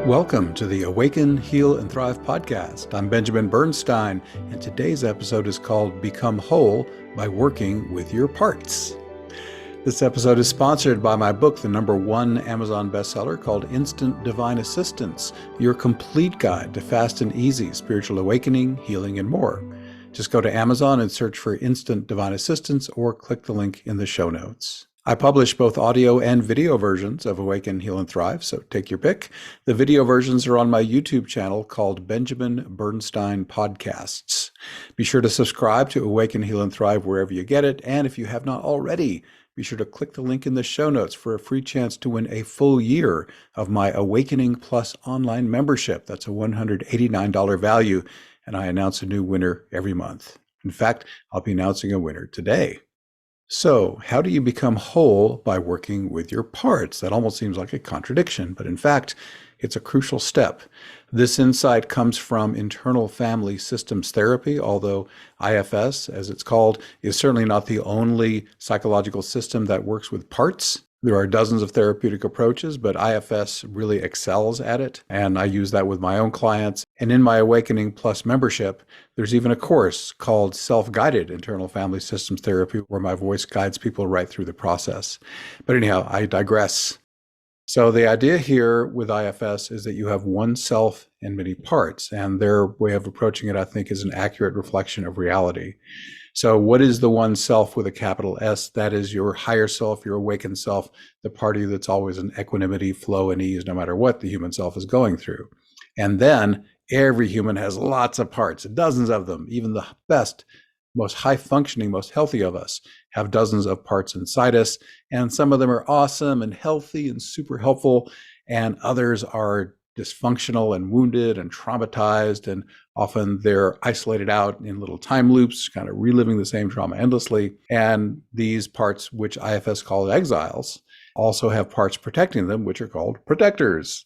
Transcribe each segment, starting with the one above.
Welcome to the Awaken, Heal, and Thrive podcast. I'm Benjamin Bernstein, and today's episode is called Become Whole by Working with Your Parts. This episode is sponsored by my book, the #1 Amazon bestseller called Instant Divine Assistance, your complete guide to fast and easy spiritual awakening, healing, and more. Just go to Amazon and search for Instant Divine Assistance or click the link in the show notes. I publish both audio and video versions of Awaken, Heal, and Thrive, so take your pick. The video versions are on my YouTube channel called Benjamin Bernstein Podcasts. Be sure to subscribe to Awaken, Heal, and Thrive wherever you get it, and if you have not already, be sure to click the link in the show notes for a free chance to win a full year of my Awakening Plus online membership. That's a $189 value, and I announce a new winner every month. In fact, I'll be announcing a winner today. So, how do you become whole by working with your parts? That almost seems like a contradiction, but in fact, it's a crucial step. This insight comes from internal family systems therapy, although IFS, as it's called, is certainly not the only psychological system that works with parts. There are dozens of therapeutic approaches, but IFS really excels at it, and I use that with my own clients. And in my Awakening Plus membership, there's even a course called Self-Guided Internal Family Systems Therapy, where my voice guides people right through the process. But anyhow, I digress. So the idea here with IFS is that you have one self and many parts, and their way of approaching it, I think, is an accurate reflection of reality. So what is the one self with a capital S? That is your higher self, your awakened self, the part of you that's always in equanimity, flow, and ease, no matter what the human self is going through. And then every human has lots of parts, dozens of them. Even the best, most high-functioning, most healthy of us have dozens of parts inside us. And some of them are awesome and healthy and super helpful, and others are dysfunctional and wounded and traumatized, and often they're isolated out in little time loops, kind of reliving the same trauma endlessly. And these parts, which IFS calls exiles, also have parts protecting them, which are called protectors.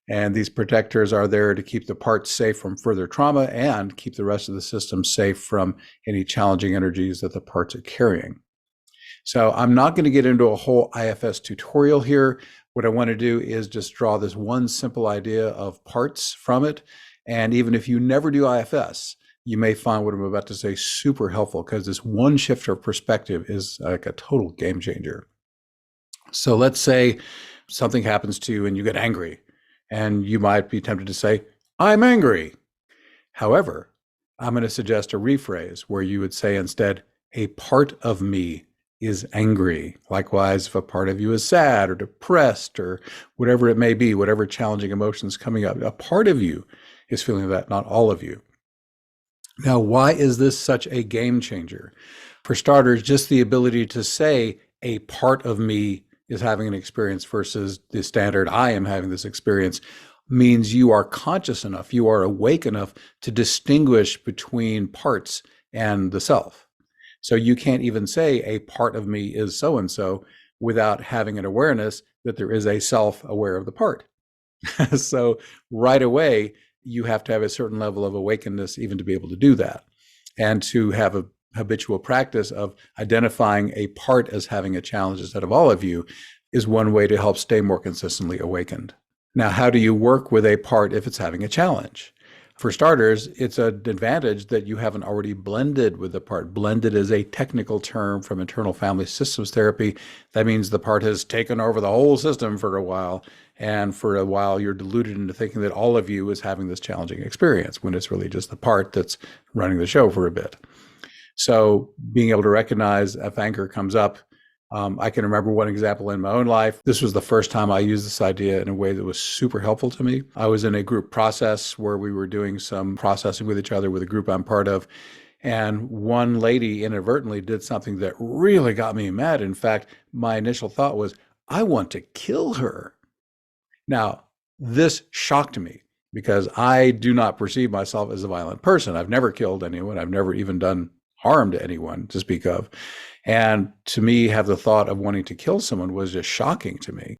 And these protectors are there to keep the parts safe from further trauma and keep the rest of the system safe from any challenging energies that the parts are carrying. So I'm not going to get into a whole IFS tutorial here. What I want to do is just draw this one simple idea of parts from it. And even if you never do IFS, you may find what I'm about to say super helpful, because this one shift of perspective is like a total game changer. So let's say something happens to you and you get angry, and you might be tempted to say, "I'm angry." However, I'm going to suggest a rephrase where you would say instead, "A part of me is angry." Likewise, if a part of you is sad or depressed or whatever it may be, whatever challenging emotions coming up, a part of you is feeling that, not all of you. Now, why is this such a game changer? For starters, just the ability to say a part of me is having an experience versus the standard "I am having this experience" means you are conscious enough, you are awake enough to distinguish between parts and the self. So you can't even say a part of me is so-and-so without having an awareness that there is a self aware of the part. So right away, you have to have a certain level of awakeness even to be able to do that. And to have a habitual practice of identifying a part as having a challenge instead of all of you is one way to help stay more consistently awakened. Now, how do you work with a part if it's having a challenge? For starters, it's an advantage that you haven't already blended with the part. Blended is a technical term from internal family systems therapy. That means the part has taken over the whole system for a while, and for a while you're deluded into thinking that all of you is having this challenging experience, when it's really just the part that's running the show for a bit. So being able to recognize if anger comes up, I can remember one example in my own life. This was the first time I used this idea in a way that was super helpful to me. I was in a group process where we were doing some processing with each other with a group I'm part of. And one lady inadvertently did something that really got me mad. In fact, my initial thought was, I want to kill her. Now, this shocked me because I do not perceive myself as a violent person. I've never killed anyone. I've never even done harm to anyone to speak of. And to me, have the thought of wanting to kill someone was just shocking to me.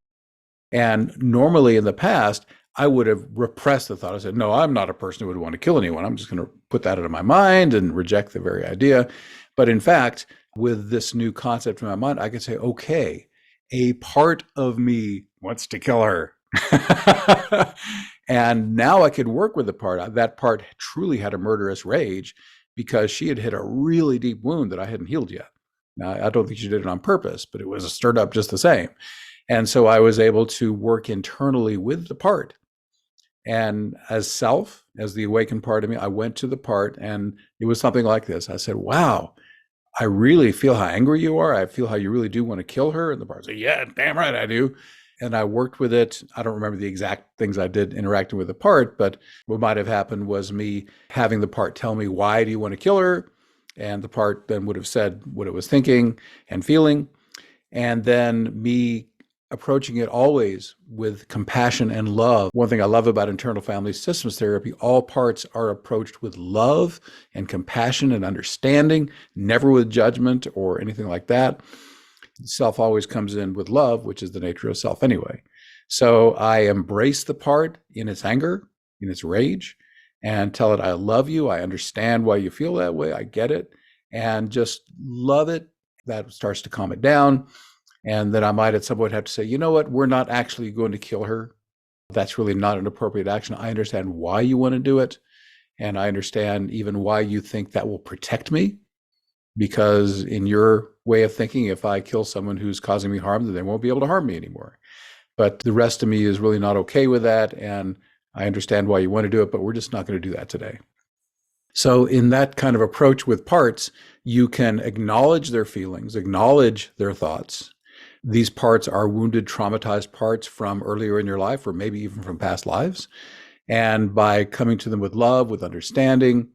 And normally in the past, I would have repressed the thought. I said, no, I'm not a person who would want to kill anyone. I'm just going to put that out of my mind and reject the very idea. But in fact, with this new concept in my mind, I could say, okay, a part of me wants to kill her. And now I could work with the part. That part truly had a murderous rage because she had hit a really deep wound that I hadn't healed yet. Now, I don't think she did it on purpose, but it was stirred up just the same. And so I was able to work internally with the part. And as self, as the awakened part of me, I went to the part and it was something like this. I said, wow, I really feel how angry you are. I feel how you really do want to kill her. And the part said, yeah, damn right I do. And I worked with it. I don't remember the exact things I did interacting with the part, but what might have happened was me having the part tell me, why do you want to kill her? And the part then would have said what it was thinking and feeling. And then me approaching it always with compassion and love. One thing I love about internal family systems therapy, all parts are approached with love and compassion and understanding, never with judgment or anything like that. Self always comes in with love, which is the nature of self anyway. So I embrace the part in its anger, in its rage, and tell it, I love you. I understand why you feel that way. I get it. And just love it. That starts to calm it down. And then I might at some point have to say, you know what, we're not actually going to kill her. That's really not an appropriate action. I understand why you want to do it. And I understand even why you think that will protect me. Because in your way of thinking, if I kill someone who's causing me harm, then they won't be able to harm me anymore. But the rest of me is really not okay with that. And I understand why you want to do it, but we're just not going to do that today. So in that kind of approach with parts, you can acknowledge their feelings, acknowledge their thoughts. These parts are wounded, traumatized parts from earlier in your life, or maybe even from past lives. And by coming to them with love, with understanding,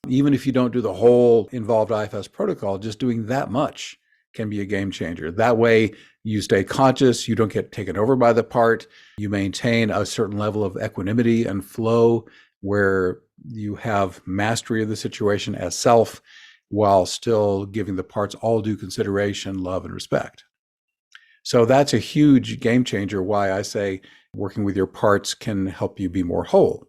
even if you don't do the whole involved IFS protocol, just doing that much can be a game changer. That way, you stay conscious, you don't get taken over by the part, you maintain a certain level of equanimity and flow where you have mastery of the situation as self while still giving the parts all due consideration, love, and respect. So that's a huge game changer, why I say working with your parts can help you be more whole.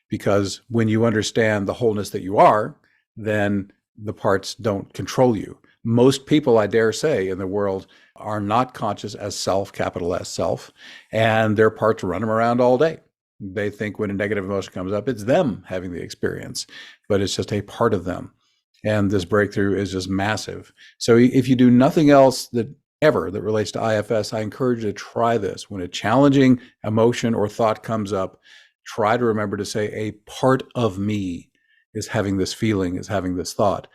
Because when you understand the wholeness that you are, then the parts don't control you. Most people, I dare say, in the world are not conscious as self, capital S self, and their parts run them around all day. They think when a negative emotion comes up, it's them having the experience, but it's just a part of them. And this breakthrough is just massive. So if you do nothing else that relates to IFS, I encourage you to try this. When a challenging emotion or thought comes up, try to remember to say, a part of me is having this feeling, is having this thought.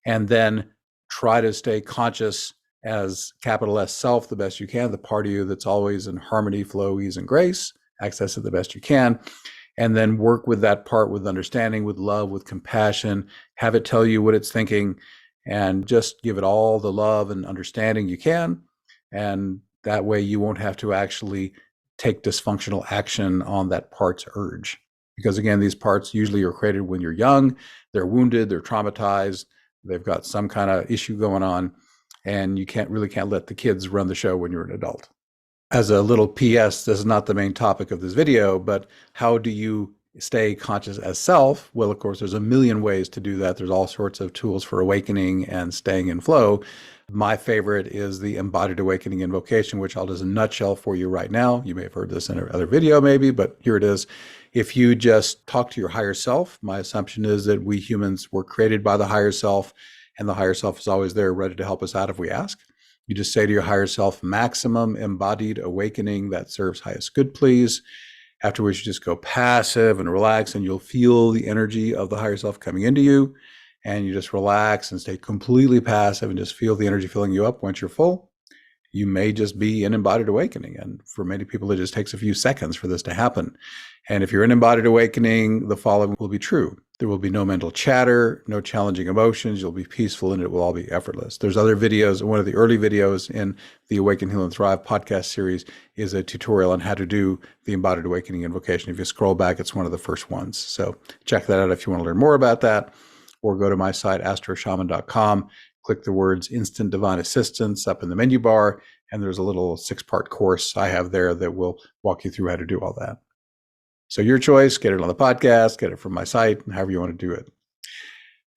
And then try to stay conscious as capital S self the best you can, the part of you that's always in harmony, flow, ease, and grace. Access it the best you can. And then work with that part with understanding, with love, with compassion. Have it tell you what it's thinking, and just give it all the love and understanding you can. And that way you won't have to actually take dysfunctional action on that part's urge. Because again, these parts usually are created when you're young, they're wounded, they're traumatized, they've got some kind of issue going on, and you can't let the kids run the show when you're an adult. As a little PS, this is not the main topic of this video, but how do you stay conscious as self? Well, of course, there's a million ways to do that. There's all sorts of tools for awakening and staying in flow. My favorite is the embodied awakening invocation, which I'll just nutshell for you right now. You may have heard this in another video maybe, but here it is. If you just talk to your higher self, my assumption is that we humans were created by the higher self, and the higher self is always there ready to help us out if we ask. You just say to your higher self, maximum embodied awakening that serves highest good, please. After which you just go passive and relax, and you'll feel the energy of the higher self coming into you. And you just relax and stay completely passive and just feel the energy filling you up. Once you're full, you may just be in embodied awakening. And for many people, it just takes a few seconds for this to happen. And if you're in embodied awakening, the following will be true. There will be no mental chatter, no challenging emotions. You'll be peaceful, and it will all be effortless. There's other videos. One of the early videos in the Awaken, Heal, and Thrive podcast series is a tutorial on how to do the embodied awakening invocation. If you scroll back, it's one of the first ones. So check that out if you want to learn more about that, or go to my site, astroshaman.com, click the words Instant Divine Assistance up in the menu bar, and there's a little 6-part course I have there that will walk you through how to do all that. So your choice, get it on the podcast, get it from my site, however you want to do it.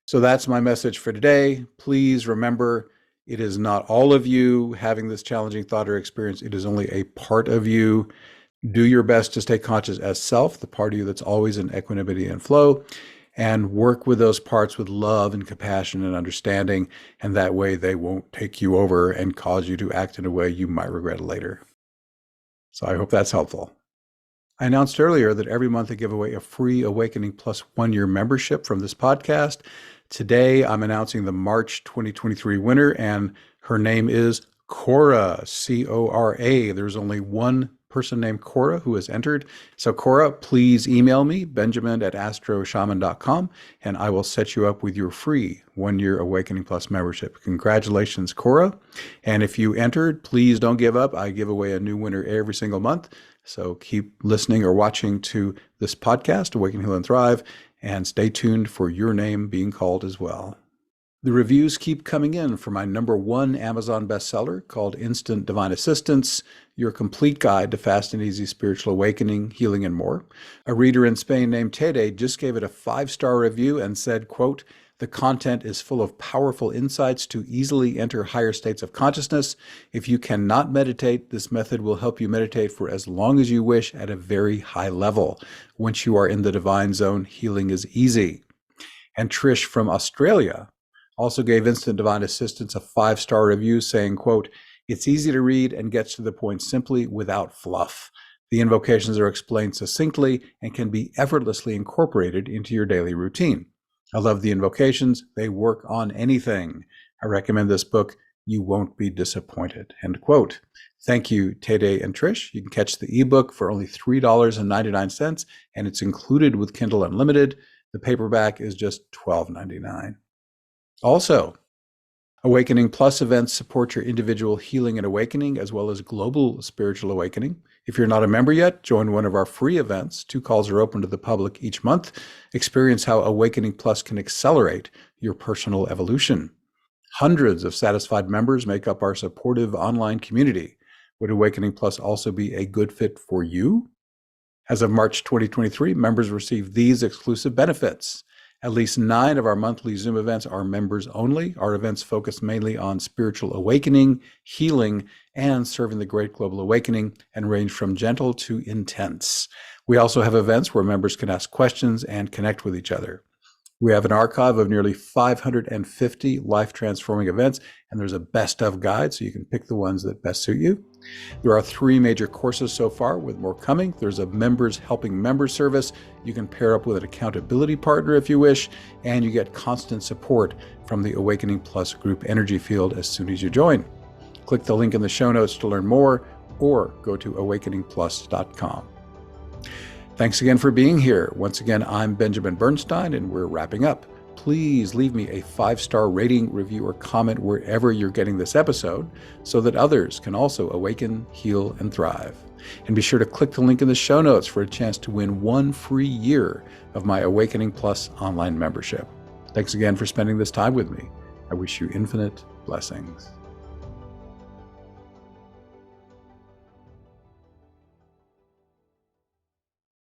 So that's my message for today. Please remember, it is not all of you having this challenging thought or experience. It is only a part of you. Do your best to stay conscious as self, the part of you that's always in equanimity and flow, and work with those parts with love and compassion and understanding. And that way they won't take you over and cause you to act in a way you might regret later. So I hope that's helpful. I announced earlier that every month I give away a free Awakening Plus 1-year membership from this podcast. Today, I'm announcing the March 2023 winner, and her name is Cora, C-O-R-A. There's only one person named Cora who has entered. So Cora, please email me, benjamin@astroshaman.com, and I will set you up with your free 1-year Awakening Plus membership. Congratulations, Cora. And if you entered, please don't give up. I give away a new winner every single month. So keep listening or watching to this podcast, Awaken, Heal, and Thrive, and stay tuned for your name being called as well. The reviews keep coming in for my #1 Amazon bestseller called Instant Divine Assistance, Your Complete Guide to Fast and Easy Spiritual Awakening, Healing, and More. A reader in Spain named Tede just gave it a 5-star review and said, quote, "The content is full of powerful insights to easily enter higher states of consciousness. If you cannot meditate, this method will help you meditate for as long as you wish at a very high level. Once you are in the divine zone, healing is easy." And Trish from Australia also gave Instant Divine Assistance a 5-star review saying, quote, "It's easy to read and gets to the point simply without fluff. The invocations are explained succinctly and can be effortlessly incorporated into your daily routine. I love the invocations. They work on anything. I recommend this book. You won't be disappointed." End quote. Thank you, Tede and Trish. You can catch the ebook for only $3.99, and it's included with Kindle Unlimited. The paperback is just $12.99. Also, Awakening Plus events support your individual healing and awakening, as well as global spiritual awakening. If you're not a member yet, join one of our free events. 2 calls are open to the public each month. Experience how Awakening Plus can accelerate your personal evolution. Hundreds of satisfied members make up our supportive online community. Would Awakening Plus also be a good fit for you? As of March 2023, members receive these exclusive benefits. At least 9 of our monthly Zoom events are members only. Our events focus mainly on spiritual awakening, healing, and serving the great global awakening, and range from gentle to intense. We also have events where members can ask questions and connect with each other. We have an archive of nearly 550 life-transforming events, and there's a best of guide, so you can pick the ones that best suit you. There are 3 major courses so far, with more coming. There's a members helping members service. You can pair up with an accountability partner if you wish, and you get constant support from the Awakening Plus group energy field as soon as you join. Click the link in the show notes to learn more, or go to awakeningplus.com. Thanks again for being here. Once again, I'm Benjamin Bernstein, and we're wrapping up. Please leave me a 5-star rating, review, or comment wherever you're getting this episode so that others can also awaken, heal, and thrive. And be sure to click the link in the show notes for a chance to win 1 free year of my Awakening Plus online membership. Thanks again for spending this time with me. I wish you infinite blessings.